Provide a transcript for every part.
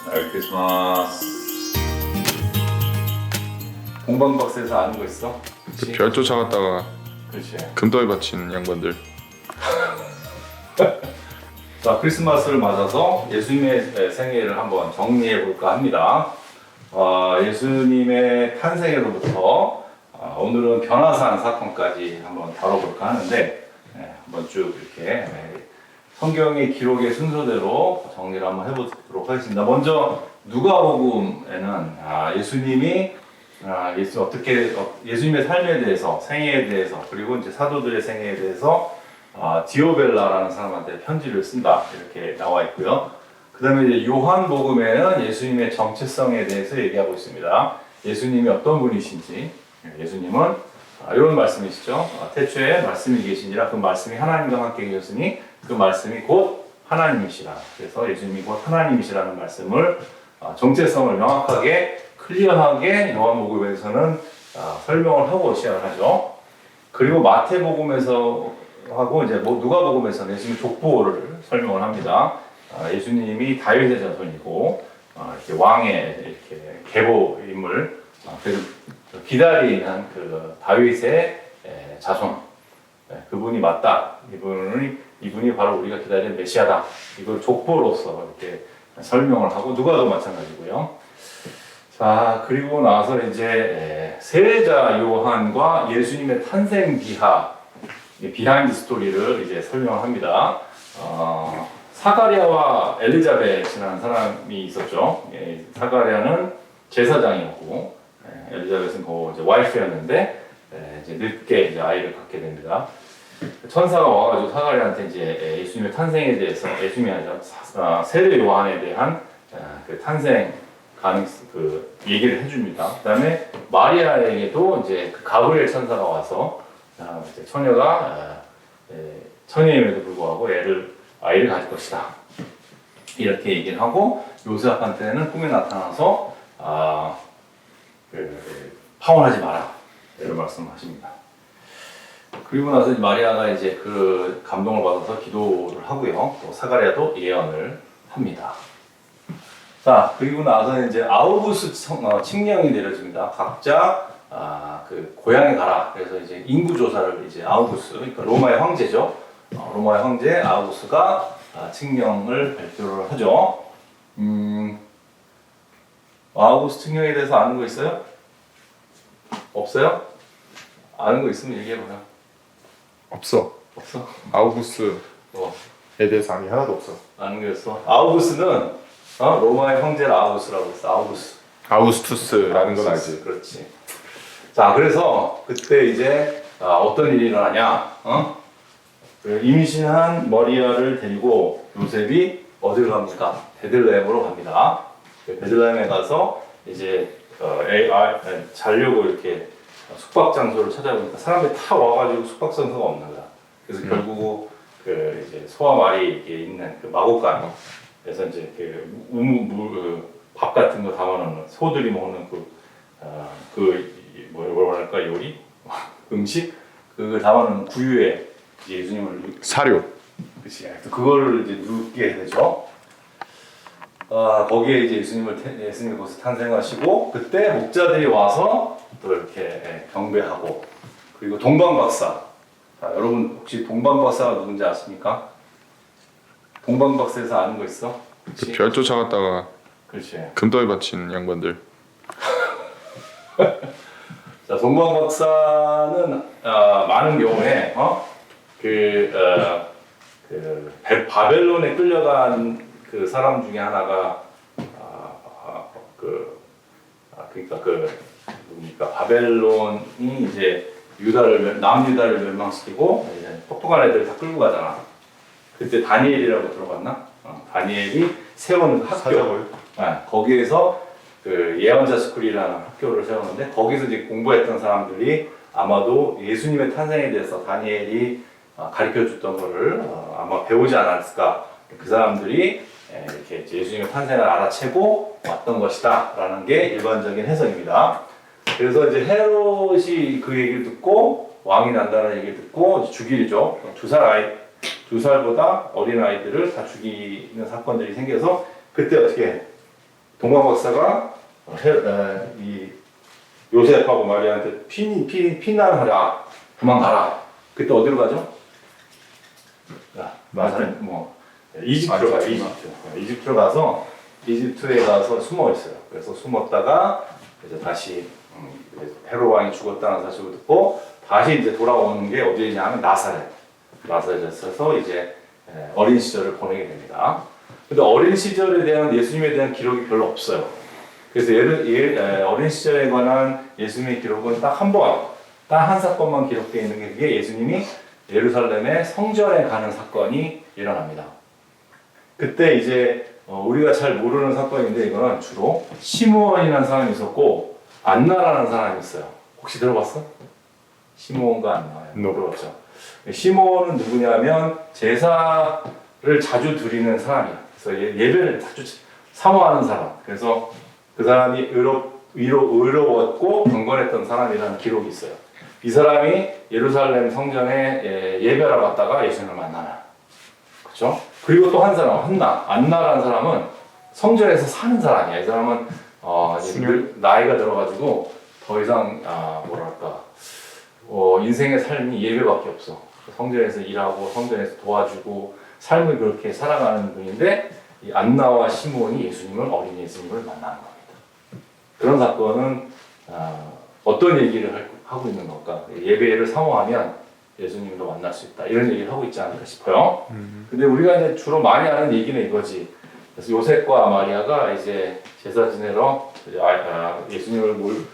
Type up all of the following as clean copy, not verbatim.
메리 크리스마스. 공방박스에서 아는 거 있어? 그치? 별 쫓아갔다가 그렇지. 금덩이 바치는 양반들. 자, 크리스마스를 맞아서 예수님의 생애를 한번 정리해 볼까 합니다. 예수님의 탄생에로부터 오늘은 변화산 사건까지 한번 다뤄볼까 하는데, 한번 쭉 이렇게 성경의 기록의 순서대로 정리를 한번 해보도록 하겠습니다. 먼저 누가복음에는 예수님이 예수님의 삶에 대해서, 생애에 대해서, 그리고 이제 사도들의 생애에 대해서 디오벨라라는 사람한테 편지를 쓴다 이렇게 나와 있고요. 그 다음에 이제 요한복음에는 예수님의 정체성에 대해서 얘기하고 있습니다. 예수님이 어떤 분이신지, 예수님은 이런 말씀이시죠. 태초에 말씀이 계시니라 그 말씀이 하나님과 함께 계셨으니 그 말씀이 곧 하나님이시라. 그래서 예수님이 곧 하나님이시라는 말씀을 정체성을 명확하게 클리어하게 요한복음에서는 설명을 하고 시작을 하죠. 그리고 마태복음에서 하고 이제 누가복음에서는 예수님 족보를 설명을 합니다. 예수님이 다윗의 자손이고 이렇게 왕의 이렇게 계보 인물, 그래서 기다리는 그 다윗의 자손, 그분이 맞다. 이분이 바로 우리가 기다리는 메시아다. 이걸 족보로서 이렇게 설명을 하고 누가도 마찬가지고요. 자, 그리고 나서 이제 세례자 요한과 예수님의 탄생 비하, 비하인드 스토리를 이제 설명을 합니다. 사가랴와 엘리자벳이라는 사람이 있었죠. 사가랴는 제사장이었고, 엘리자벳은 이제 와이프였는데, 이제 늦게 이제 아이를 갖게 됩니다. 천사가 와가지고 사가랴한테 이제 예수님의 탄생에 대해서, 예수님이 아니라 세례 요한에 대한 그 탄생 그 얘기를 해줍니다. 그 다음에 마리아에게도 이제 그 가브리엘 천사가 와서 이제 처녀가 처녀임에도 불구하고 아이를 가질 것이다. 이렇게 얘기를 하고 요셉한테는 꿈에 나타나서 파혼하지 마라. 이런 말씀하십니다. 그리고 나서 마리아가 이제 그 감동을 받아서 기도를 하고요. 또 사가랴도 예언을 합니다. 자, 그리고 나서 이제 아우구스 칙령이 내려집니다. 각자 그 고향에 가라. 그래서 이제 인구 조사를 이제 아우구스, 그러니까 로마의 황제죠. 로마의 황제 아우구스가 칙령을 발표를 하죠. 아우구스 칙령에 대해서 아는 거 있어요? 없어요? 아는 거 있으면 얘기해봐요. 없어. 없어? 아우구스에 대해서 아는 게 하나도 없어. 아는 게 있어? 아우구스는 로마의 황제를 아우구스라고 했어. 아우구스. 아우구스투스라는 건 알지. 그렇지. 자, 그래서 그때 이제 어떤 일이 일어나냐? 그 임신한 머리아를 데리고 요셉이 어디로 갑니까? 베들레헴으로 갑니다. 베들레헴에 가서 이제 자려고 이렇게 숙박 장소를 찾아보니까 사람들이 다 와가지고 숙박 장소가 없는 거야. 그래서 결국 그 이제 소와 말이 이렇게 있는 그 마곡간에서 이제 밥 같은 거 담아놓는 소들이 먹는 뭐라고 할까 요리 음식 그걸 담아놓는 구유에 예수님을 사료. 그치. 그거를 이제 눕게 되죠. 거기에 이제 예수님이 거기서 탄생하시고 그때 목자들이 와서 또 이렇게 경배하고 그리고 동방박사. 여러분 혹시 동방박사가 누군지 아십니까? 동방박사에서 아는 거 있어? 그치? 별 쫓아갔다가 그렇지. 금덩이 바치는 양반들. 자, 동방박사는 많은 경우에 바벨론에 끌려간 그 사람 중에 하나가 그러니까 바벨론이 이제 남유다를 멸망시키고 이제 똑똑한 애들 다 끌고 가잖아. 그때 다니엘이라고 들어봤나? 다니엘이 세우는 학교. 거기에서 그 예언자 스쿨이라는 학교를 세웠는데 거기서 이제 공부했던 사람들이 아마도 예수님의 탄생에 대해서 다니엘이 가르쳐줬던 거를 아마 배우지 않았을까. 그 사람들이 이렇게 예수님의 탄생을 알아채고 왔던 것이다 라는 게 일반적인 해석입니다. 그래서 이제 헤롯이 그 얘기를 듣고 왕이 난다는 얘기를 듣고 죽이죠. 두 살보다 어린 아이들을 다 죽이는 사건들이 생겨서 그때 어떻게 동방 박사가 이 요셉하고 마리아한테 피난하라, 도망가라. 그때 어디로 가죠? 나사렛. 뭐 이집트로 가요. 이집트로 가서 이집트에 가서 숨어 있어요. 그래서 숨었다가 이제 다시 헤롯 왕이 죽었다는 사실을 듣고 다시 이제 돌아오는 게 어디냐면 나사렛에서 이제 어린 시절을 보내게 됩니다. 근데 어린 시절에 대한 예수님에 대한 기록이 별로 없어요. 그래서 어린 시절에 관한 예수님의 기록은 딱 한 사건만 기록되어 있는 게 그게 예수님이 예루살렘의 성전에 가는 사건이 일어납니다. 그때 이제 우리가 잘 모르는 사건인데 이거는 주로 시므온이라는 사람이 있었고 안나라는 사람이 있어요. 혹시 들어봤어? 시므온과 안나. 들어봤죠. 시므온은 누구냐면 제사를 자주 드리는 사람이야. 그래서 예배를 자주 사모하는 사람. 그래서 그 사람이 의로웠고 경건했던 사람이라는 기록이 있어요. 이 사람이 예루살렘 성전에 예배하러 갔다가 예수님을 만나요. 그렇죠? 그리고 또 한 사람, 안나라는 사람은 성전에서 사는 사람이야. 이 사람은 이제 나이가 들어가지고 더 이상 인생의 삶이 예배밖에 없어. 성전에서 일하고 성전에서 도와주고 삶을 그렇게 살아가는 분인데 이 안나와 시몬이 어린 예수님을 만나는 겁니다. 그런 사건은 어떤 얘기를 하고 있는 걸까? 예배를 사모하면 예수님도 만날 수 있다. 이런 얘기를 하고 있지 않을까 싶어요. 근데 우리가 이제 주로 많이 아는 얘기는 이거지. 그래서 요셉과 마리아가 이제 제사 지내러 예수님을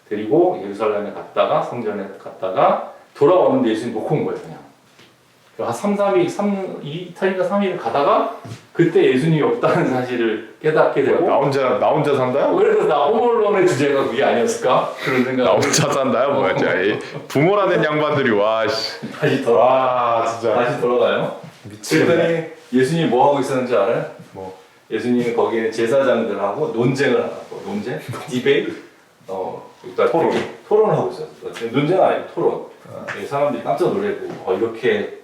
데리고 예루살렘에 갔다가 성전에 갔다가 돌아오는데 예수님 놓고 온 거예요, 그냥. 한 이탈인가 3일 가다가 그때 예수님이 없다는 사실을 깨닫게 되고 나 혼자 산다요? 그래서 나 홈얼론의 주제가 그게 아니었을까? 그런 생각. 나 혼자 산다요? 뭐야, 부모라는 양반들이 와, 씨. 다시 진짜. 돌아가요. 미치겠네. 그랬더니 예수님이 뭐 하고 있었는지 알아요? 뭐? 예수님이 거기에 제사장들하고 논쟁을 하고 디베이트, 토론을 하고 있었어요. 논쟁은 아니고 토론. 사람들이 깜짝 놀래고 이렇게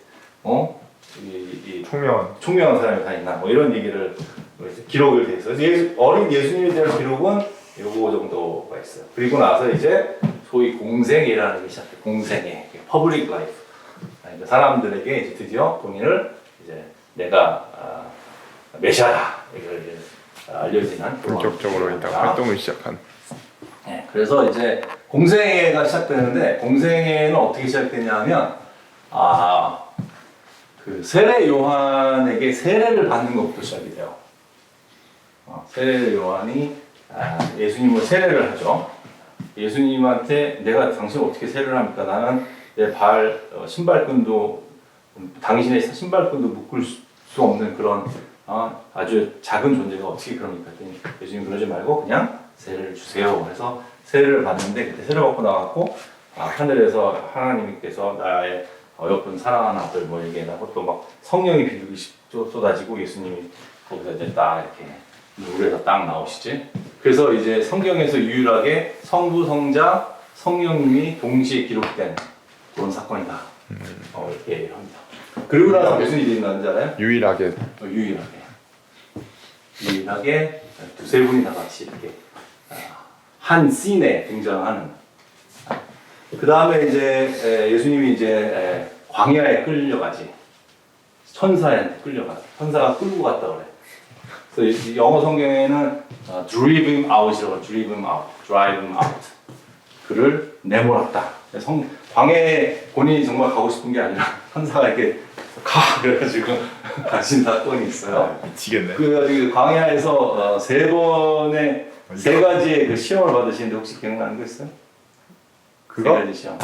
총명한 사람이 다 있나 뭐 이런 얘기를 기록을 돼 있어요. 어린 예수님에 대한 기록은 요거 정도가 있어요. 그리고 나서 이제 소위 공생애라는 게 시작돼. 공생애, 퍼블릭 라이프. 그러니까 사람들에게 이제 드디어 본인을 이제 내가 메시아다 이걸 이제 알려지는 본격적으로 일단 활동을 시작한. 네, 그래서 이제 공생애가 시작되는데 공생애는 어떻게 시작되냐면 그 세례 요한에게 세례를 받는 것부터 시작이 돼요. 세례 요한이 예수님을 세례를 하죠. 예수님한테 내가 당신을 어떻게 세례를 합니까? 나는 내 당신의 신발끈도 묶을 수 없는 그런 아주 작은 존재가 어떻게 그럽니까? 예수님 그러지 말고 그냥 세례를 주세요. 해서 세례를 받는데 그때 세례 받고 나왔고 하늘에서 하나님께서 나의 어여쁜 사랑하는 아들 뭐 얘기하고 또 막 성령이 비둘기 쏟아지고 예수님이 거기서 이제 딱 이렇게 물에서 딱 나오시지. 그래서 이제 성경에서 유일하게 성부, 성자, 성령님이 동시에 기록된 그런 사건이다. 이렇게 얘기를 합니다. 그리고 나서 무슨 일이 있는지 알아요? 유일하게 두세 분이 다 같이 이렇게 한 씬에 등장하는. 그 다음에 이제 예수님이 이제 광야에 끌려가지. 천사한테 끌려가. 천사가 끌고 갔다 그래. 그래서 영어 성경에는 drive him out이라고 drive him out. 그를 내몰았다. 광야에 본인이 정말 가고 싶은 게 아니라 천사가 이렇게 가 그래가지고 가신 사건이 있어요. 미치겠네. 그래가지고 광야에서 세 가지의 그 시험을 받으시는데 혹시 기억나는 거 있어요? 그거? 세 가지 시험.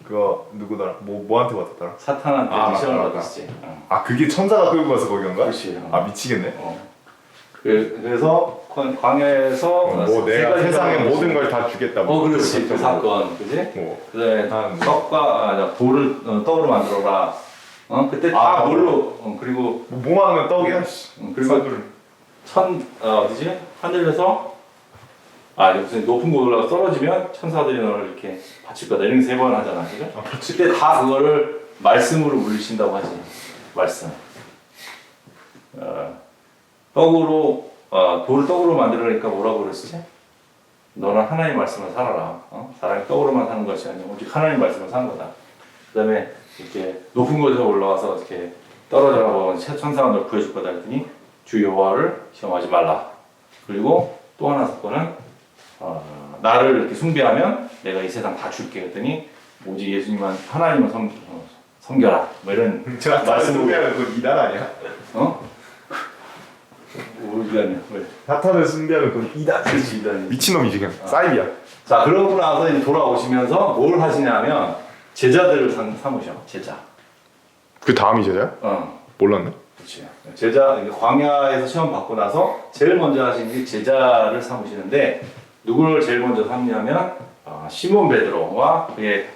그거 누구더라? 뭐한테 받았더라? 사탄한테 시험을 받으시지. 그게 천사가 끌고 가서 거기 온 거야? 그렇지. 미치겠네. 그래서 광야에서 내가 세상의 모든 걸 다 주겠다. 그렇지. 그 사건, 그지? 그다음에 떡으로 만들어라. 그때 다 뭘로? 그리고 몽환은 떡이야. 그리고 어디지? 하늘에서 무슨 높은 곳 올라가 떨어지면 천사들이 너를 이렇게 바칠 거다. 이런 게 3번 하잖아, 지금. 그때 다 그거를 말씀으로 물리신다고 하지. 말씀. 떡으로 돌을 떡으로 만들으니까 뭐라고 그랬지? 너는 하나님 말씀을 살아라. 사람이 떡으로만 사는 것이 아니고 오직 하나님 말씀을 사는 거다. 그다음에 이렇게 높은 곳에 올라와서 이렇게 떨어져라 보면 천사가 널 구해줄 거다 했더니 주 여호와를 시험하지 말라. 그리고 또 하나 사건은 나를 이렇게 숭배하면 내가 이 세상 다 줄게 했더니 오직 예수님만 하나님을 섬겨라. 뭐 이런 말씀을 숭배하면 그건 이단 아니야? 우리가 왜? 사탄을 숭배하면 그건 이단. 그렇지 이단. 미친놈이지 그냥. 사이비야. 자 그러고 나서 이제 돌아오시면서 뭘 하시냐면 제자들을 삼으셔. 제자. 그 다음이 제자야? 몰랐네. 그렇지. 제자 광야에서 시험 받고 나서 제일 먼저 하신 게 제자를 삼으시는데 누구를 제일 먼저 삼냐면 시몬 베드로와 그의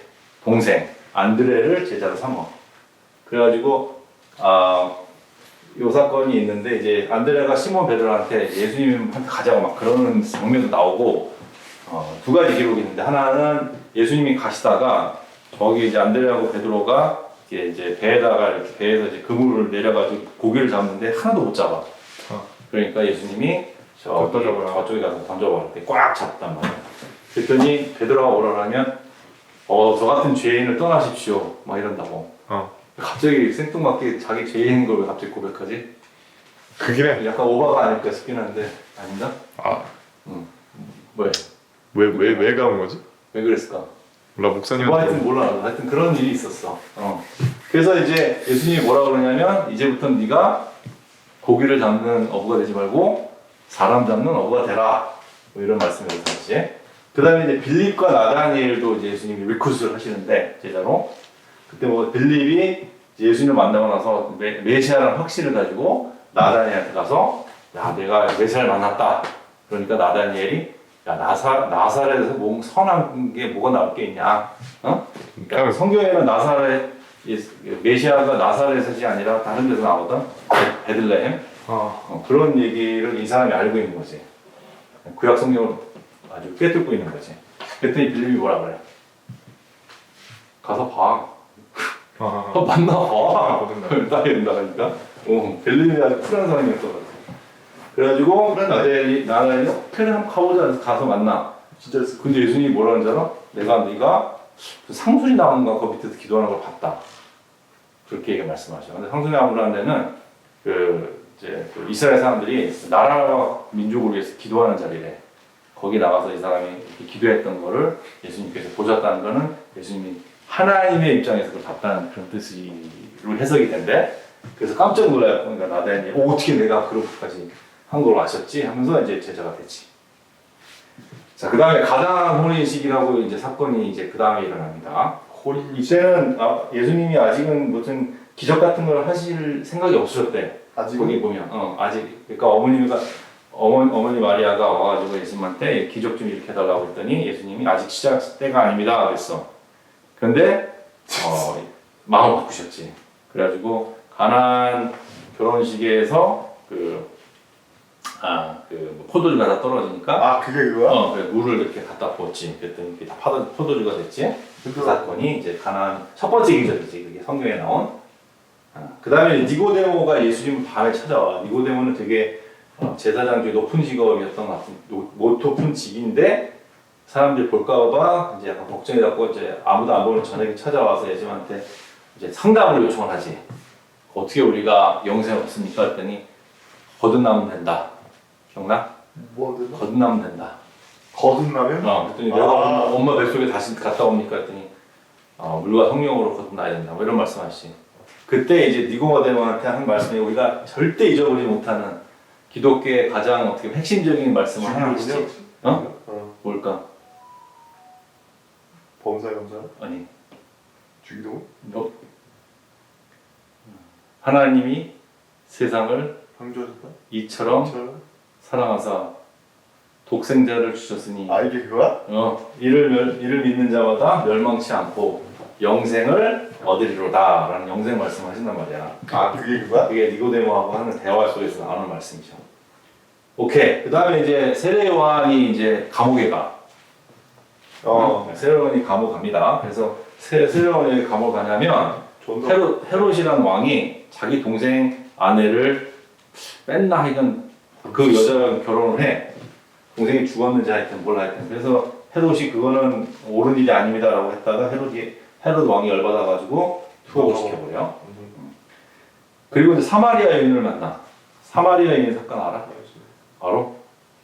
동생 안드레를 제자로 삼어. 그래가지고 요 사건이 있는데 이제 안드레가 시몬 베드로한테 예수님한테 가자고 막 그러는 장면도 나오고 두 가지 기록이 있는데 하나는 예수님이 가시다가 저기 이제 안드레하고 베드로가 이제 배에다가 이렇게 배에서 이제 그물을 내려가지고 고기를 잡는데 하나도 못 잡아. 그러니까 예수님이 저쪽에 가서 던져버릴 때 꽉 잡단 말이야. 그랬더니 베드로가 오라면 저 같은 죄인을 떠나십시오. 막 이런다고. 갑자기 생뚱맞게 자기 죄인인 걸 왜 갑자기 고백하지? 그긴 해. 약간 오바가 아닐까 싶긴 한데 아닌가? 왜? 왜 가는 거지? 왜 그랬을까? 몰라 뭐 목사님한테. 하여튼 몰라. 하여튼 그런 일이 있었어. 그래서 이제 예수님이 뭐라 그러냐면 이제부터 네가 고기를 잡는 어부가 되지 말고 사람 잡는 어부가 되라. 뭐 이런 말씀을 하시지. 그다음에 이제 빌립과 나다니엘도 이제 예수님이 리크루트를 하시는데 제자로 그때 뭐 빌립이 예수님을 만나고 나서 메시아라는 확신을 가지고 나다니엘한테 가서 야 내가 메시아를 만났다. 그러니까 나다니엘이 야 나사렛에서 뭐 선한 게 뭐가 나올 게 있냐? 그러니까 성경에는 나사렛 메시아가 나사렛이 아니라 다른 데서 나오던 베들레헴 그런 얘기를 이 사람이 알고 있는 거지. 구약 성경을 아주 꿰뚫고 있는 거지. 그랬더니 빌립이 뭐라 그래? 가서 봐. 만나봐. 나가니까. 빌립이 아주 쿨한 사람이었어. 그래가지고 나다니엘이 그래 한번 가보자 해서 가서 만나. 진짜 근데 예수님이 뭐라 그러는 줄 알아? 네가 그 상순이 나무가 그 밑에서 기도하는 걸 봤다. 그렇게 말씀하셔. 근데 상순이 나무라는 데는 그 이스라엘 사람들이 나라와 민족을 위해서 기도하는 자리래. 거기 나가서 이 사람이 이렇게 기도했던 거를 예수님께서 보셨다는 거는 예수님이 하나님의 입장에서 그걸 봤다는 그런 뜻으로 해석이 된대. 그래서 깜짝 놀라요. 그러니까 나다니엘이 어떻게 내가 그렇게까지 한 걸 아셨지? 하면서 이제 제자가 됐지. 자, 그 다음에 가나 혼인식이라고 이제 사건이 이제 그 다음에 일어납니다. 이때는 예수님이 아직은 무슨 기적 같은 걸 하실 생각이 없으셨대. 거기 보면 아직 그러니까 어머니 마리아가 와가지고 예수님한테 기적 좀 이렇게 해달라고 했더니 예수님이 아직 시작 때가 아닙니다 그랬어. 그런데 마음을 바꾸셨지. 그래가지고 가나안 결혼식에서 포도주가 다 떨어지니까 그게 그거야? 그래, 물을 이렇게 갖다 부었지. 그랬더니 그게 다 포도주가 됐지. 그 사건이 이제 가나안 첫 번째 기적이지. 그게 성경에 나온. 그 다음에 니고데모가 예수님을 밤에 찾아와. 니고데모는 되게 제사장 중에 높은 직업이었던 것 같은 높은 직인데 사람들이 볼까봐 이제 약간 걱정이 갖고 이제 아무도 안 보는 저녁에 찾아와서 예수님한테 이제 상담을 요청을 하지. 어떻게 우리가 영생 없습니까? 했더니 거듭나면 된다. 기억나? 뭐 된다? 거듭나면 된다. 거듭나면? 그랬더니 내가 엄마 뱃속에 다시 갔다 옵니까? 했더니 물과 성령으로 거듭나야 된다. 뭐 이런 말씀하시지. 그때 이제 니고데모한테 한 말씀이 우리가 절대 잊어버리지 못하는 기독교의 가장 어떻게 핵심적인 말씀을 하나 하시지. 뭘까? 범사의 검사? 아니. 주기도? 하나님이 세상을 창조하셨다? 이처럼 사랑하사 독생자를 주셨으니 이게 그거야? 이를 믿는 자마다 멸망치 않고 영생을 얻으리로다 라는 영생 말씀을 하신단 말이야. 그게 그거야? 그게 니고데모하고 하는 대화 속에서 나오는 말씀이죠. 오케이. 그 다음에 이제 세례 요한이 이제 감옥에 가. 세례 요한이 감옥 갑니다. 그래서 세례 요한이 왜 감옥 가냐면 헤롯이라는 왕이 자기 동생 아내를 뺐나 하여간 그 여자랑 결혼을 해. 동생이 죽었는지 하여튼 몰라 하여튼. 그래서 헤롯이 그거는 옳은 일이 아닙니다라고 했다가 헤롯 왕이 열받아가지고 투옥을 시켜버려. 그리고 이제 사마리아 여인을 만나. 사마리아 여인 사건 알아? 알아? 오.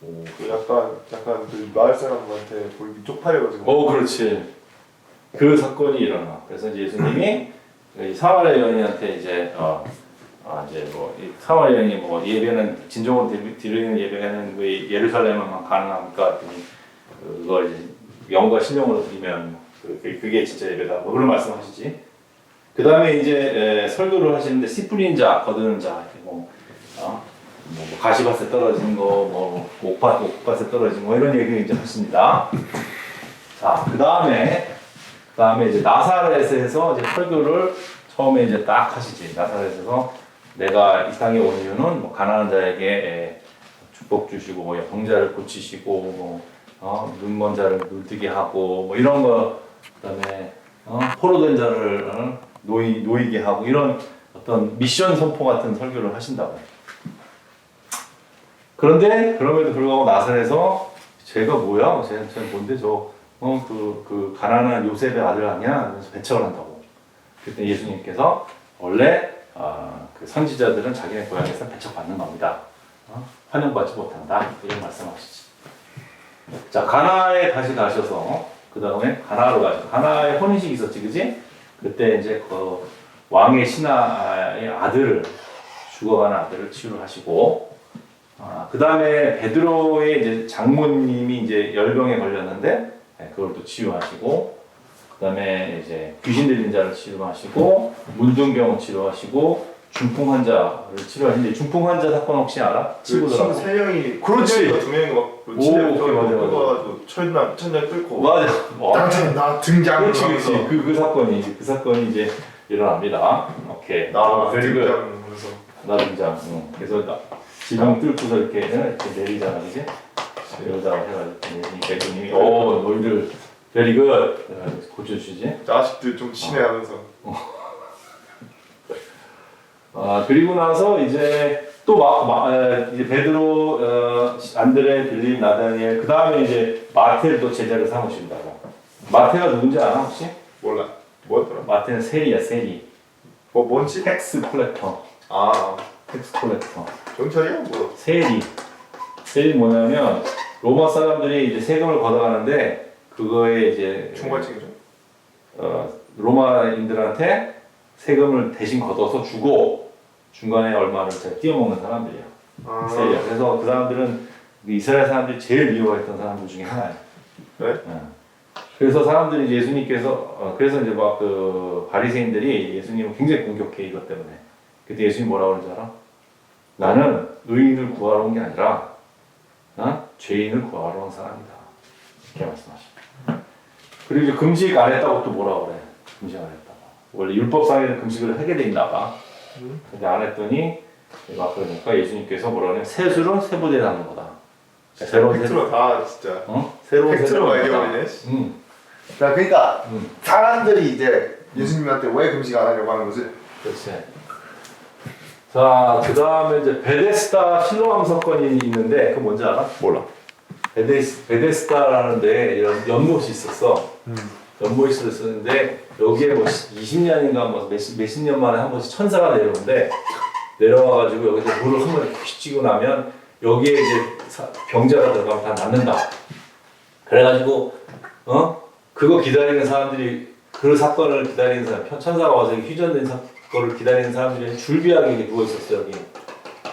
그 약간 그 마을 사람한테 볼이 쪽팔려가지고. 그렇지. 그 사건이 일어나. 그래서 이제 예수님이 이 사마리아 여인한테 이제 이제 뭐이 사마리아 여인이 뭐 예배는 진정으로 드리는 예배는 왜 예루살렘에만 가능합니까? 했더니 그거 이제 영과 신령으로 드리면 그게 진짜 예배다. 뭐 그런 말씀하시지. 그 다음에 이제 설교를 하시는데 씨 뿌리는 자, 거두는 자, 뭐 가시밭에 떨어진 거, 뭐 옥밭에 떨어진 거 이런 얘기 이제 하십니다. 자, 그 다음에 이제 나사렛에서 이제 설교를 처음에 이제 딱 하시지. 나사렛에서 내가 이 땅에 온 이유는 뭐 가난한 자에게 축복 주시고 뭐 병자를 고치시고 뭐 눈먼 자를 눈뜨게 하고 뭐 이런 거, 그다음에 포로된 자를 놓이게 하고 이런 어떤 미션 선포 같은 설교를 하신다고. 그런데 그럼에도 불구하고 나사렛에서 쟤가 뭐야? 쟤는 뭔데 그 가난한 요셉의 아들 아니야? 그래서 배척을 한다고. 그때 예수님께서 원래 그 선지자들은 자기네 고향에서 배척받는 겁니다. 환영받지 못한다. 이런 말씀하시지. 자, 가나에 다시 가셔서 그 다음에 가나로 가셔서 가나에 혼인식이 있었지, 그지? 그때 이제 그 왕의 신하의 아들을 죽어가는 아들을 치유를 하시고, 그 다음에 베드로의 이제 장모님이 이제 열병에 걸렸는데 그걸 또 치유하시고, 그 다음에 이제 귀신 들린 자를 치료하시고, 문둥병을 치료하시고, 중풍 환자를 치료하시는데 중풍 환자 사건 혹시 알아? 친구들하고. 세 명이 그렇지. 두 명이 막 오, 침대에 맞아. 끌어가지고 천장 끌고. 맞아. 당신 나 등장. 그렇지, 그렇지. 그 사건이 이제 일어납니다. 오케이. 나 very good. 등장. 그래서 나 등장. 그래서 지붕 뚫고서 이렇게 내리잖아, 그지? 이러다가 해가지고 대표님이 너희들 very good 고쳐주시지. 아직도 좀 친해하면서. 그리고 나서 이제 또 이제 베드로, 안드레, 빌립, 나다니엘, 그 다음에 이제 마태를 또 제자를 삼으신다고. 마태가 누군지 알아 혹시? 몰라. 뭐였더라? 마태는 세리야, 세리. 뭔지? 텍스 콜렉터. 텍스 콜렉터. 경찰이야? 뭐? 세리 뭐냐면 로마 사람들이 이제 세금을 걷어가는데 그거에 이제 총괄책이죠. 로마인들한테 세금을 대신 걷어서 주고 중간에 얼마를 띄어먹는 사람들이야. 세리야. 그래서 그 사람들은 이스라엘 사람들이 제일 미워했던 사람들 중에 하나야. 네? 그래서 사람들이 예수님께서 그래서 이제 막 그 바리새인들이 예수님을 굉장히 공격해 이것 때문에. 그때 예수님 뭐라고 그러는지 알아? 나는 의인을 구하러 온 게 아니라 죄인을 구하러 온 사람이다. 이렇게 말씀하십니다. 그리고 이제 금식 안 했다고 또 뭐라고 그래? 금식 안 했다고. 원래 율법상에는 금식을 하게 돼 있나 봐. 근데 안 했더니 막 그러니까 예수님께서 뭐라 그러냐면 세술은 세부대 하는 거다. 새로운 팩트로 다 진짜. 새로운 팩트로 알려버리네. 자, 그러니까 사람들이 이제 예수님한테 왜 금식 안 하려고 하는 거지? 그렇지. 자, 그 다음에 이제 베데스다 실로암 사건이 있는데 그 뭔지 알아? 몰라. 베데스다라는 데 이런 연못이 있었어. 연못이 있었는데 여기에 뭐 20년인가 뭐 몇십 년 만에 한 번씩 천사가 내려오는데 내려와가지고 여기서 물을 한 번 휘치고 나면 여기에 이제 병자가 들어가면 다 낫는다. 그래가지고 그거 기다리는 사람들이 그 사건을 기다리는 사람, 천사가 와서 휴전된 사건을 기다리는 사람들이 줄비하게 이렇게 누워 있었어 여기.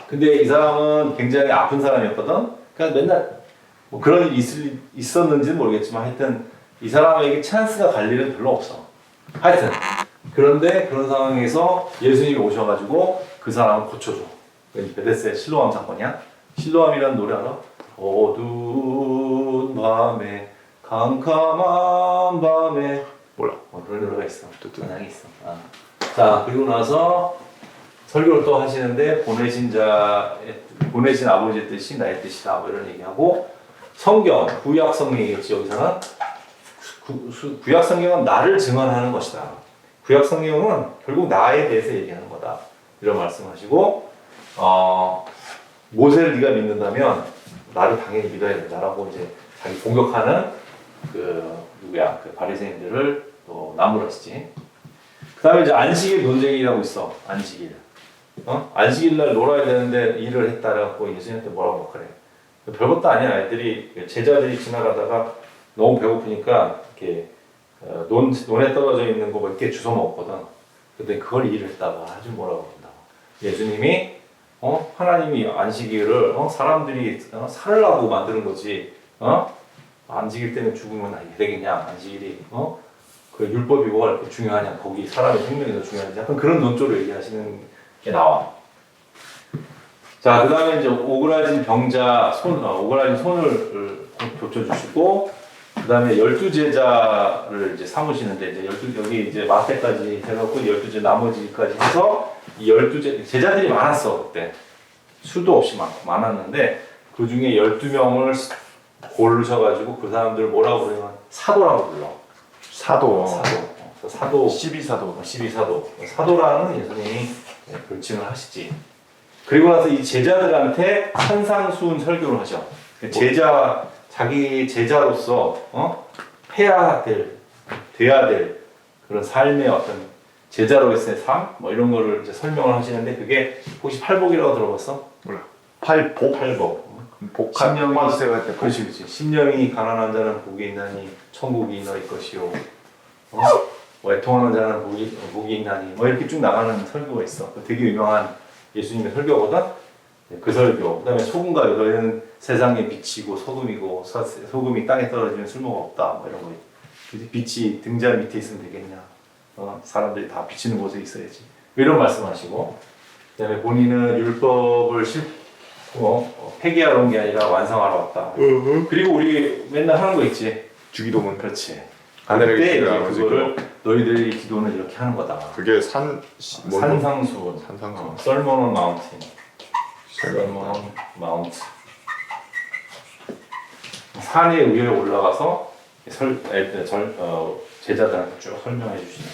근데 이 사람은 굉장히 아픈 사람이었거든. 그러니까 맨날 뭐 그런 일이 있었는지는 모르겠지만 하여튼 이 사람에게 찬스가 갈 일은 별로 없어. 하여튼 그런데 그런 상황에서 예수님이 오셔가지고 그 사람을 고쳐줘. 베데스다의 실로암 사건이야. 실로암이라는 노래 알아? 어두운 밤에 캄캄한 밤에 몰라. 그런 노래가 있어. 찬양이 있어. 자, 그리고 나서 설교를 또 하시는데 보내신 아버지의 뜻이 나의 뜻이다 뭐 이런 얘기하고 성경 구약 성경이겠지. 여기서는 구약 성경은 나를 증언하는 것이다. 구약 성경은 결국 나에 대해서 얘기하는 거다. 이런 말씀하시고 모세를 네가 믿는다면 나를 당연히 믿어야 된다라고 이제 자기 공격하는 그 누구야 그 바리새인들을 또 나무라시지. 그다음에 이제 안식일 논쟁이라고 있어. 안식일. 안식일 날 놀아야 되는데 일을 했다 그래갖고 예수님한테 뭐라고 막 그래. 별것도 아니야. 애들이 제자들이 지나가다가 너무 배고프니까 이렇게 논에 떨어져 있는 거 몇 개 주워 먹었거든. 근데 그걸 일을 했다가 아주 뭐라고 한다. 예수님이 하나님이 안식일을 사람들이 살으려고 만드는 거지. 안식일 때문에 죽으면 안 되겠냐? 안식일이 그 율법이 뭐가 이렇게 중요하냐? 거기 사람의 생명이 더 중요하냐? 약간 그런 논조로 얘기하시는 게 나와. 자, 그 다음에 이제 오그라진 병자 오그라진 손을 고쳐주시고, 그 다음에 12제자를 이제 삼으시는데, 이제 여기 이제 마태까지 해갖고 12제 나머지까지 해서 이 12제자들이 많았어, 그때. 수도 없이 많았는데, 그 중에 12명을 고르셔가지고 그 사람들 뭐라고 그러면 사도라고 불러. 사도. 사도. 12사도. 12사도. 사도라는 예수님이 별칭을 하시지. 그리고 나서 이 제자들한테 산상수훈 설교를 하죠. 자기 제자로서 돼야 될 그런 삶의 어떤 제자로서의 삶, 뭐 이런 거를 이제 설명을 하시는데, 그게 혹시 팔복이라고 들어봤어? 몰라. 팔복. 복한 받으세요 할 때. 그렇지. 심령이 가난한 자는 복이 있나니 천국이 너희 것이요. 애통하는 자는 복이 있나니. 뭐 이렇게 쭉 나가는 설교가 있어. 되게 유명한 예수님의 설교거든. 그 설교. 그다음에 소금과 너희는 세상의 빛이고 소금이고 소금이 땅에 떨어지면 쓸모가 없다. 뭐 이런 거. 빛이 등잔 밑에 있으면 되겠냐? 사람들이 다 비치는 곳에 있어야지. 이런 말씀하시고. 그다음에 본인은 율법을 폐기하러 온 게 아니라 완성하러 왔다. 그리고 우리 맨날 하는 거 있지. 주기도문. 그렇지. 하늘의 그때 이제 기도를 그거를 너희들의 기도는 이렇게 하는 거다. 그게 산상수훈. 산상수훈. 설먼 온 마운틴. 설먼 마운트. 산에 위에 올라가서 제자들한테 쭉 설명해 주시는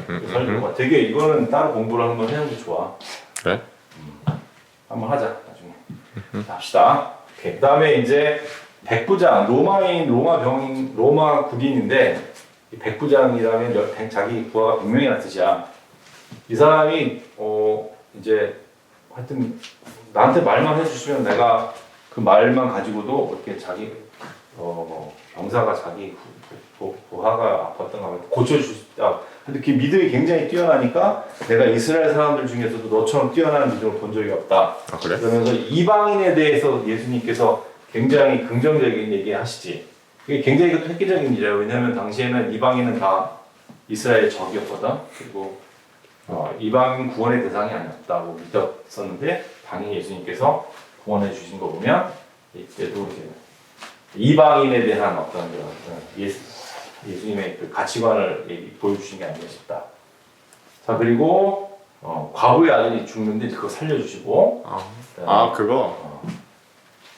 그 설교가 되게, 이거는 따로 공부를 한번 해보는 게 좋아. 그래? 한번 하자 나중에. 합시다. 오케이. 그다음에 이제 백부장, 로마 군인인데, 이 백부장이라면 자기 부하가 100명이라는 뜻이야. 이 사람이 이제 하여튼 나한테 말만 해주시면 내가 그 말만 가지고도 이렇게 자기 병사가 자기 부하가 아팠던 거 하면 고쳐줄 수 있다. 근데 그 믿음이 굉장히 뛰어나니까 내가 이스라엘 사람들 중에서도 너처럼 뛰어난 믿음을 본 적이 없다. 아 그래? 그러면서 이방인에 대해서 예수님께서 굉장히 긍정적인 얘기 하시지. 이게 굉장히 획기적인 일이에요. 왜냐하면 당시에는 이방인은 다 이스라엘 적이었거든. 그리고 이방인 구원의 대상이 아니었다고 믿었었는데, 당연히 예수님께서 구원해 주신 거 보면 이때도 이제 이방인에 대한 어떤 예수님의 그 가치관을 보여주신 게 아닌가 싶다. 자, 그리고 과부의 아들이 죽는데 그거 살려주시고. 그거.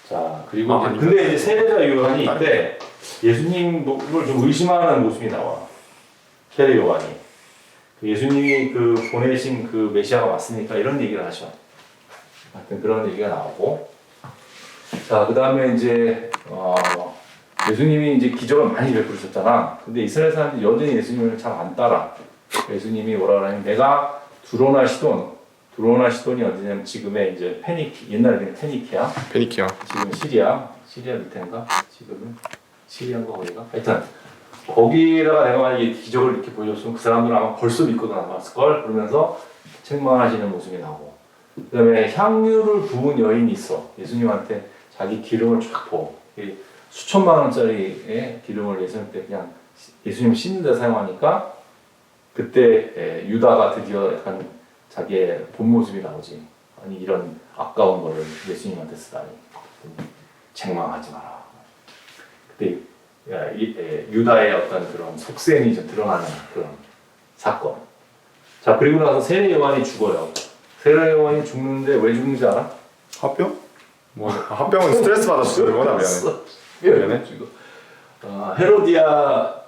자, 그리고 근데 이제 세례자 요한이 이때 예수님을 좀 의심하는 모습이 나와. 세례 요한이 예수님이 그 보내신 그 메시아가 맞습니까? 이런 얘기를 하셔. 하여튼 그런 얘기가 나오고. 자, 그 다음에 이제 예수님이 이제 기적을 많이 베푸셨잖아. 근데 이스라엘 사람들이 여전히 예수님을 잘 안 따라. 예수님이 뭐라 그러냐면, 내가 두로나 시돈이 어디냐면 지금의 이제 옛날에는 페니키아. 지금 시리아 밑에인가? 지금은 시리아인가 거기가? 하여튼 거기다가 내가 만약에 기적을 이렇게 보여줬으면 그 사람들은 아마 벌써 믿고 나왔을 걸. 그러면서 책망하시는 모습이 나오고. 그다음에 향유를 부은 여인이 있어. 예수님한테 자기 기름을 쫙 부어. 수천만 원짜리의 기름을 예수님 때 그냥 예수님 씻는 데 사용하니까, 그때 유다가 드디어 약간 자기의 본 모습이 나오지. 아니, 이런 아까운 거를 예수님한테 쓰다니. 책망하지 마라. 그때 유다의 어떤 그런 속셈이 좀 드러나는 그런 사건. 자, 그리고 나서 세례 요한이 죽어요. 세례 요한이 죽는데 왜 죽는지 알아? 합병? 합병은 스트레스 받아서 죽는 거나 미안해. 죽어. 헤로디아.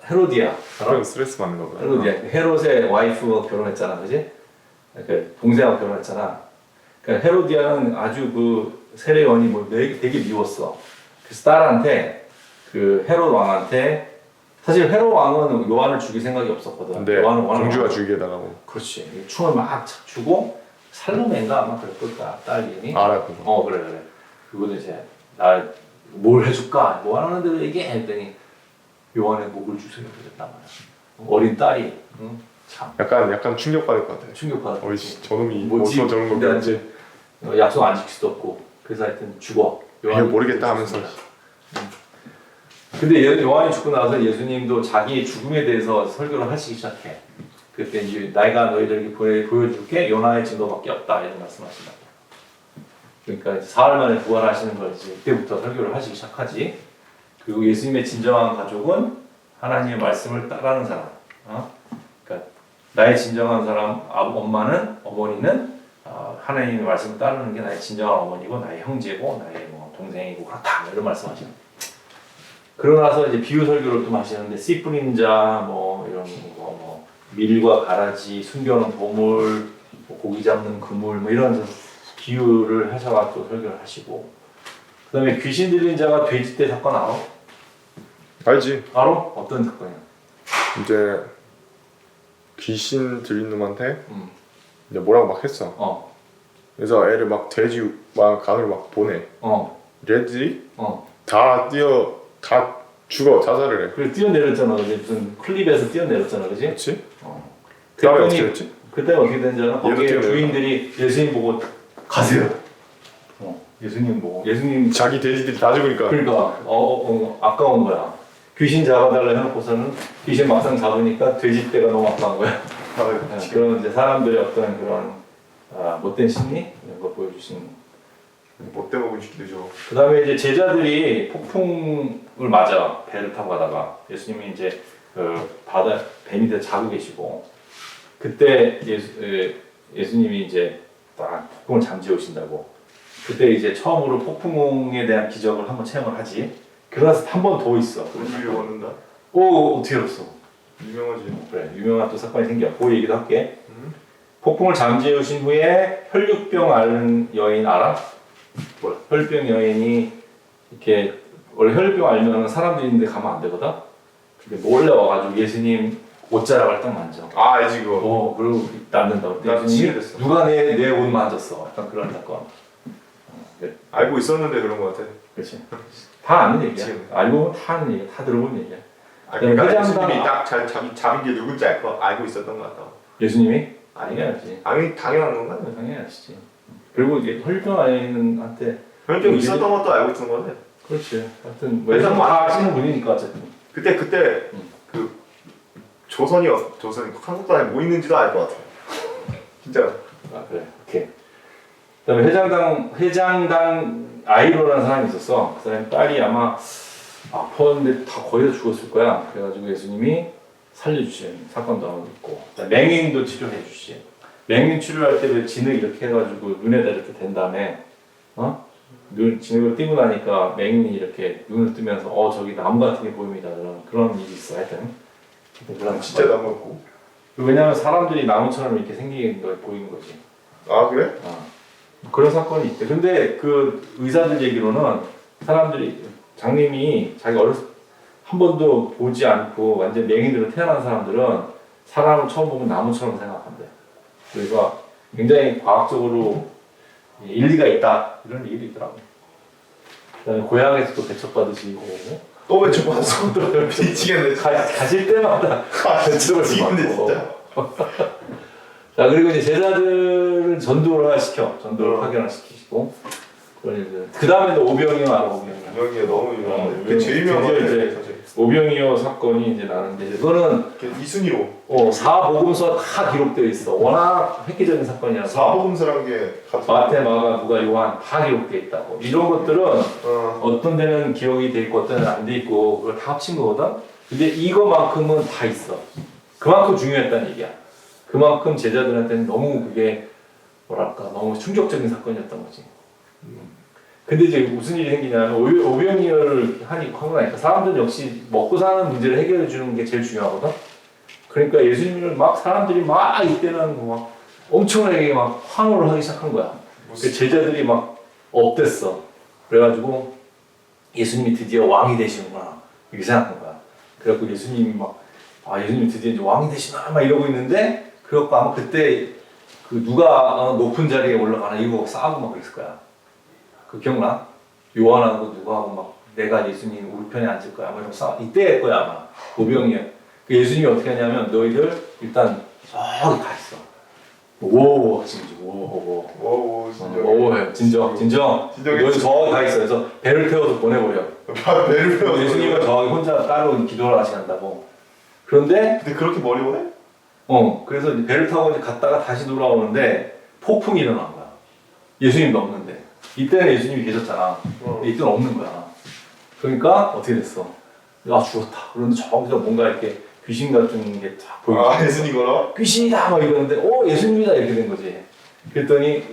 합병 스트레스 받는 거구나. 헤롯의 와이프 결혼했잖아, 그지? 그 동생하고 결혼했잖아. 그러니까 헤로디아는 아주 그 세례 요한이 뭐 되게 미웠어. 그래서 딸한테 그 헤롯 왕한테 사실 헤롯 왕은 요한을 죽일 생각이 없었거든. 근데 요한은 공주가 죽이려다가 뭐 그렇지. 충을 막 주고 살로메인가 아마 그럴 걸까 딸 이름이. 알아 그거. 그래. 그거는 이제 나 뭘 해줄까? 뭐 하는 대로 얘기해 했더니 요한의 목을 주세요 그랬단 말이야. 어린 딸이 참 약간 충격받을 것 같아. 충격받았지. 어이씨 저놈이 뭐지? 어디서 저런 걸 근데 배웠지? 이제 약속 안 지킬 수도 없고 그래서 하여튼 죽어. 이거 모르겠다 하면서. 근데 요한이 죽고 나서 예수님도 자기의 죽음에 대해서 설교를 하시기 시작해. 그때 이제 내가 너희들에게 보여줄게 요나의 증거밖에 없다 이런 말씀하신다. 그러니까 이제 사흘 만에 부활하시는 걸 이제 이때부터 설교를 하시기 시작하지. 그리고 예수님의 진정한 가족은 하나님의 말씀을 따르는 사람. 그러니까 나의 진정한 사람 엄마는 어머니는 하나님의 말씀을 따르는 게 나의 진정한 어머니고 나의 형제고 나의 뭐 동생이고 그렇다 이런 말씀하시는. 그러고 나서 이제 비유 설교를 또 하시는데 씨 뿌린 자 뭐 이런 거 뭐 밀과 가라지 숨겨놓은 보물 뭐 고기 잡는 그물 뭐 이런 비유를 하셔가지고 설교를 하시고 그다음에 귀신 들린 자가 돼지떼 사건 알아? 알지. 알아? 어떤 사건이야? 이제 귀신 들린 놈한테 이제 뭐라고 막 했어. 그래서 애를 막 돼지 막 간으로 막 보내. 얘들이 다 죽어 자살을 해. 그래 뛰어내렸잖아, 그지? 무슨 클립에서 뛰어내렸잖아, 그지? 그렇지? 그다음에 어떻게 그랬더니 됐지? 그때 어떻게 된지 알아? 거기에 뛰어내렸다. 주인들이 예수님 보고 가세요. 예수님 보고 예수님 자기 돼지들이 다 죽으니까. 그러니까 아까운 거야. 귀신 잡아달라 해놓고서는 귀신 막상 잡으니까 돼지떼가 너무 아까운 거야. 그런 이제 사람들의 어떤 그런 못된 심리 이런 거 보여주신. 못돼 먹은 시키죠. 그 다음에 이제 제자들이 폭풍을 맞아 배를 타고 가다가 예수님이 이제 바다 배 밑에 자고 계시고 그때 예수님이 이제 딱 폭풍을 잠재우신다고 그때 이제 처음으로 폭풍에 대한 기적을 한번 체험을 하지. 그러나서 한 번 더 있어. 우리를 원한다. 오 어떻게 알았어? 유명하지. 그래 유명한 또 사건이 생겨. 그 얘기도 할게. 폭풍을 잠재우신 후에 혈육병 앓는 여인 알아? 뭐 혈병 여인이 이렇게 원래 혈병 알면 사람들이 있는데 가면 안 되거든. 근데 몰래 와가지고 예수님 옷자락을 딱 만져. 알지 그거. 그리고 낫는다고. 나 예수님이 치유됐어. 누가 내 옷 만졌어. 약간 그런 사건. 알고 있었는데 그런 거 같아. 그렇지. 다 아는 얘기야. 그치. 알고 보면 다 아는 얘기야. 다 들어본 얘기야. 그러니까 회장단- 예수님이 딱 잡은 게 누군지 알고 있었던 것 같다. 예수님이 당연하지. 아니 당연한 건가? 당연하지. 그리고 이제 혈병 아이한테 혈병 있었던 것도 알고 있었던 거네. 그렇지. 하여튼 회장 다 많아. 아시는 분이니까 어쨌든. 그때 그 조선이 한국단에 뭐 있는지도 알 것 같아. 진짜. 그래. 오케이. 그다음에 회장당 아이로라는 사람이 있었어. 그 사람이 딸이 아마 아팠는데 다 거의 다 죽었을 거야. 그래가지고 예수님이 살려주신 사건도 있고 맹인도 치료해 주시. 맹인 치료할 때 왜 진흙 이렇게 해가지고 눈에다 이렇게 댄 다음에 진흙을 띄고 나니까 맹인이 이렇게 눈을 뜨면서 저기 나무 같은 게 보입니다. 그런 일이 있어. 하여튼 그런 진짜 나무 같고. 왜냐면 사람들이 나무처럼 이렇게 생기는 거 보이는 거지. 아 그래? 그런 사건이 있대. 근데 그 의사들 얘기로는 사람들이 장님이 자기 한 번도 보지 않고 완전 맹인으로 태어난 사람들은 사람을 처음 보면 나무처럼 생각한대. 그래서 굉장히 과학적으로 일리가 있다 이런 얘기도 있더라고. 그다음에 고향에서도 배척받으시고 또 외쳐봤어. 미치겠네. 가실 때마다 미치겠네 진짜. 자 그리고 이제 제자들을 전도를 시켜. 전도를 파견을 시키시고 그 다음에 오병이어 알아 오병이어. 오병이어 너무 유명한데. 그게 오병이어. 제일 유명한 거 드디어 같아. 사실. 오병이어 사건이 이제 나는데 이거는 이순위로. 사복음서 다 기록되어 있어. 워낙 획기적인 사건이라서 사복음서란 게 같은. 마태, 마가, 누가, 요한 다 기록되어 있다고. 이런 것들은 어떤 데는 기억이 돼 있고 어떤 데는 안 돼 있고 그걸 다 합친 거거든. 근데 이거만큼은 다 있어. 그만큼 중요했다는 얘기야. 그만큼 제자들한테는 너무 그게 뭐랄까 너무 충격적인 사건이었던 거지. 근데 이제 무슨 일이 생기냐면 오병이어를 하고 나니까 사람들은 역시 먹고 사는 문제를 해결해 주는 게 제일 중요하거든. 그러니까 예수님을 막 사람들이 막 이때는 막 엄청나게 막 환호를 하기 시작한 거야. 그 제자들이 막 업됐어. 그래가지고 예수님이 드디어 왕이 되시는구나 이렇게 생각한 거야. 그래갖고 예수님이 막 예수님이 드디어 이제 왕이 되시나 막 이러고 있는데 그래갖고 아마 그때 그 누가 높은 자리에 올라가나 이거 싸우고 막 그랬을 거야. 그 기억나? 요한하고 누구하고 막 내가 예수님 우리 편에 앉을 거야. 뭐 이런 싸우 이때일 거야 아마. 오병이야. 그 예수님이 어떻게 하냐면 너희들 일단 저기 가 있어. 오 진짜 오 진정 너희 저기 가 있어. 그래서 배를 태워서 보내버려. 배를 태워. 예수님은 저기 혼자 따로 기도를 하신다고. 그런데 근데 그렇게 멀리 오네? 그래서 이제 배를 타고 이제 갔다가 다시 돌아오는데 폭풍이 일어난 거야. 예수님도 없는데 이때는 예수님이 계셨잖아. 이때는 없는 거야. 그러니까 어떻게 됐어? 죽었다. 그런데 저기서 뭔가 이렇게 귀신 같은 게 딱 보이고 예수님 걸어? 귀신이다 막 이러는데 예수님이다 이렇게 된 거지. 그랬더니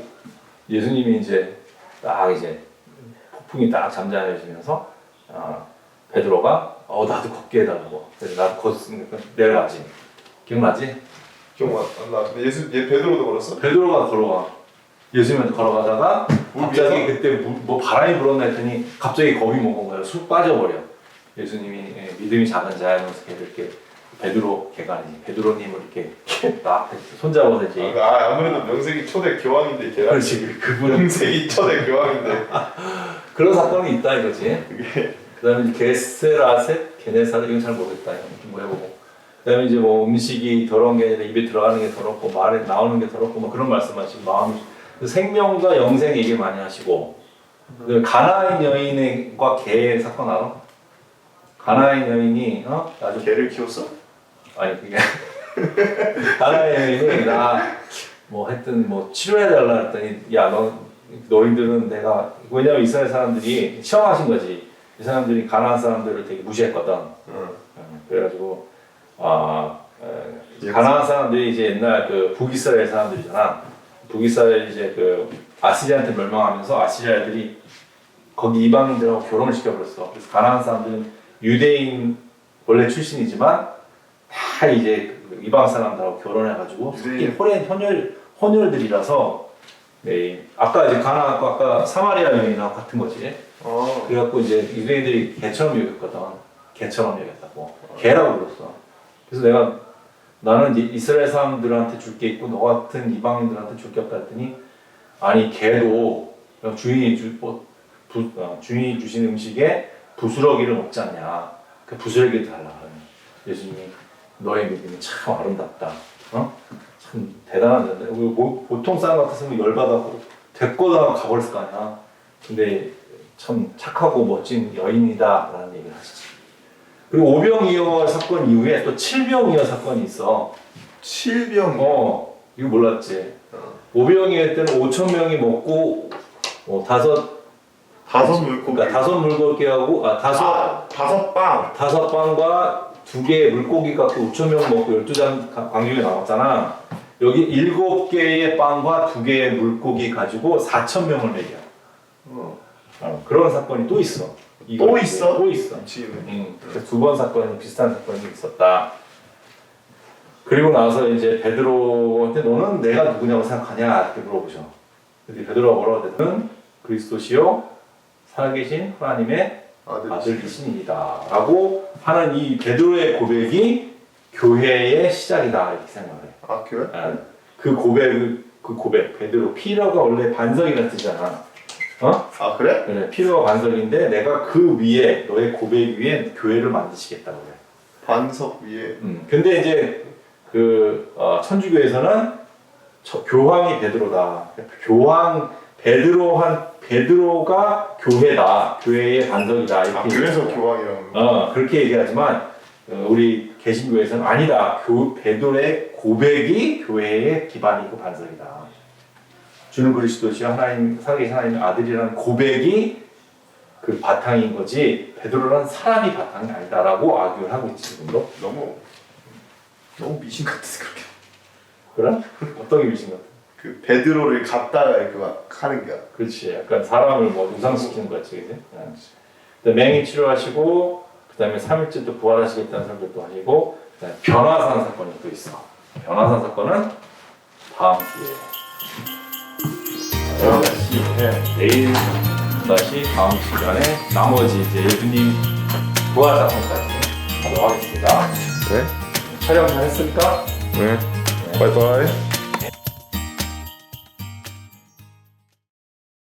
예수님이 이제 딱 이제 폭풍이 딱 잠잠해지면서 베드로가 나도 걷게 해달라고. 그래서 나도 걷으니까 내려가지. 기억나지? 기억 안 나. 근데 얘 베드로도 걸었어? 베드로가 걸어가. 예수님한테 걸어가다가 갑자기 위에서? 그때 뭐 바람이 불었나 했더니 갑자기 겁이 먹은 거야. 쑥 빠져버려. 예수님이 믿음이 작은 자야 하면서 걔를 이렇게 걔가 아니지. 베드로님을 이렇게 딱 손잡아서 이제. 아무래도 명색이 초대 교황인데 걔랑. 그렇지. 그분은 명색이 초대 교황인데. 그런 사건이 있다 이거지. 그게. 그다음에 이제 게세라셋, 게네사렛 이건 잘 모르겠다. 좀 해보고. 그다음에 이제 뭐 음식이 더러운 게 아니라 입에 들어가는 게 더럽고 말에 나오는 게 더럽고 뭐 그런 말씀하시고 마음이 생명과 영생 얘기 많이 하시고. 그다음에 가나안 여인과 개의 사건 알아? 가나안 여인이 아주 개를 키웠어? 아니 그게 가나안 여인이 뭐 하여튼 뭐 치료해달라 했더니 너희들은 내가 왜냐면 이스라엘 사람들이 시험하신 거지. 이 사람들이 가나안 사람들을 되게 무시했거든. 그래가지고 가나안 사람들이 이제 옛날 그 북이스라엘 사람들이잖아. 북이스라엘 이제 그 아시리한테 멸망하면서 아시리아들이 거기 이방인들하고 결혼을 시켜버렸어. 그래서 가나안 사람들은 유대인 원래 출신이지만 다 이제 이방 사람들하고 결혼해가지고 특히 혼혈들이라서 아까 이제 가나안과 아까 사마리아 여인하고 같은 거지. 그래갖고 이제 유대인들이 개처럼 여겼거든. 개처럼 여겼다고. 개라고 불렀어. 그래서 나는 이스라엘 사람들한테 줄 게 있고 너 같은 이방인들한테 줄 게 없다 했더니 아니 개도 주인이 주신 음식에 부스러기를 먹지 않냐. 그 부스러기를 달라. 예수님이 너의 믿음이 참 아름답다. 참 대단한데 보통 사람 같았으면 열받아고 데꼬다 가버렸을 거 아니야. 근데 참 착하고 멋진 여인이다 라는 얘기를 하시지. 그리고 오병이어 사건 이후에 또 칠병이어 사건이 있어. 칠병. 이거 몰랐지. 오병이어 때는 5,000명이 먹고 다섯 물고기. 그러니까 다섯 물고기 하고 다섯 빵. 다섯 빵과 2개의 물고기 갖고 5,000명 먹고 12장 광주에 나왔잖아. 여기 7개의 빵과 2개의 물고기 가지고 4,000명을 먹여. 그런 사건이 또 있어. 또 있어? 또 있어. 그래서 2번 사건이 비슷한 사건이 있었다. 그리고 나서 이제 베드로한테 너는 내가 누구냐고 생각하냐 이렇게 물어보셔. 근데 베드로가 뭐라고 했더니 그리스도시요 살아계신 하나님의 아들이시니이다 라고 하는 이 베드로의 고백이 교회의 시작이다 이렇게 생각해. 교회? 그 고백 베드로 피러가 원래 반석이라는 뜻이잖아. 그래? 그래, 피로가 반석인데 내가 그 위에 너의 고백 위에 교회를 만드시겠다고 그래. 반석 위에. 근데 이제 천주교에서는 교황이 베드로다. 베드로가 교회다. 교회의 반석이다. 이렇게 그래서 교황이라고. 그렇게 얘기하지만 우리 개신교에서는 아니다. 베드로의 고백이 교회의 기반이고 반석이다. 주는 그리스도시요 하나님 살아계신 하나님의 아들이라는 고백이 그 바탕인 거지 베드로라는 사람이 바탕이 아니다라고 아규를 하고 있지 지금도. 너무 미신 같아서 그렇게. 그래? 어떤 게 미신 같아? 그 베드로를 갖다가 이렇게 막 하는 게. 그렇지. 약간 사람을 뭐 우상시키는 거지, 그지? 맹인 치료하시고 그다음에 3일째 또 부활하시겠다는 설교도 하시고 그다음에 변화산 사건이 또 있어. 변화산 사건은 다음 기회에. 다시 내일 다시 다음 시간에 나머지 이제 예수님 부활 사건까지 하도록 하겠습니다. 네. 촬영 잘 했습니까? 네. 바이바이.